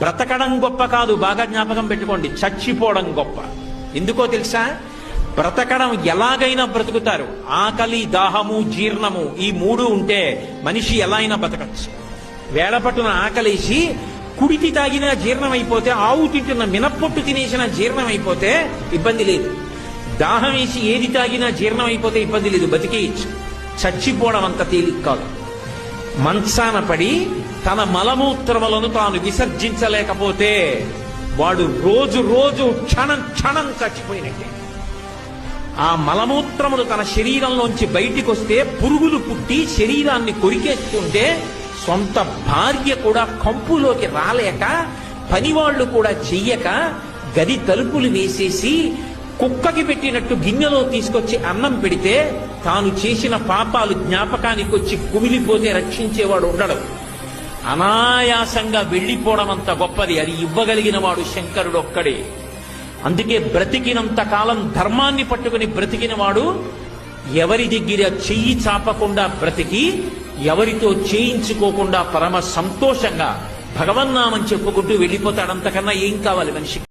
బ్రతకడం గొప్ప కాదు, బాగా జ్ఞాపకం పెట్టుకోండి, చచ్చిపోవడం గొప్ప. ఎందుకో తెలుసా? బ్రతకడం ఎలాగైనా బ్రతుకుతారు. ఆకలి, దాహము, జీర్ణము ఈ మూడు ఉంటే మనిషి ఎలా అయినా బ్రతకచ్చు. వేళపట్టున ఆకలేసి కుడితి తాగినా జీర్ణం అయిపోతే, ఆవు తింటున్న మినప్పొట్టు తినేసిన జీర్ణం అయిపోతే ఇబ్బంది లేదు. దాహం వేసి ఏది తాగినా జీర్ణం అయిపోతే ఇబ్బంది లేదు, బతికేయచ్చు. చచ్చిపోవడం అంత తేలిక కాదు. మంచాన పడి తన మలమూత్రములను తాను విసర్జించలేకపోతే వాడు రోజు రోజు క్షణం క్షణం చచ్చిపోయినట్టే. ఆ మలమూత్రములు తన శరీరంలోంచి బయటికి వస్తే పురుగులు పుట్టి శరీరాన్ని కొరికేస్తుంటే సొంత భార్య కూడా కంపులోకి రాలేక, పనివాళ్లు కూడా చెయ్యక, గది తలుపులు వేసేసి కుక్కకి పెట్టినట్టు గిన్నెలో తీసుకొచ్చి అన్నం పెడితే తాను చేసిన పాపాలు జ్ఞాపకానికి వచ్చి కుమిలిపోతే రక్షించేవాడు ఉండడు. అనాయాసంగా వెళ్లిపోవడం అంత గొప్పది. అది ఇవ్వగలిగిన వాడు శంకరుడు ఒక్కడే. అందుకే బ్రతికినంత కాలం ధర్మాన్ని పట్టుకుని బ్రతికిన వాడు ఎవరి దగ్గర చెయ్యి చాపకుండా బ్రతికి, ఎవరితో చేయించుకోకుండా పరమ సంతోషంగా భగవన్నామని చెప్పుకుంటూ వెళ్ళిపోతాడు. అంతకన్నా ఏం కావాలి మనిషికి?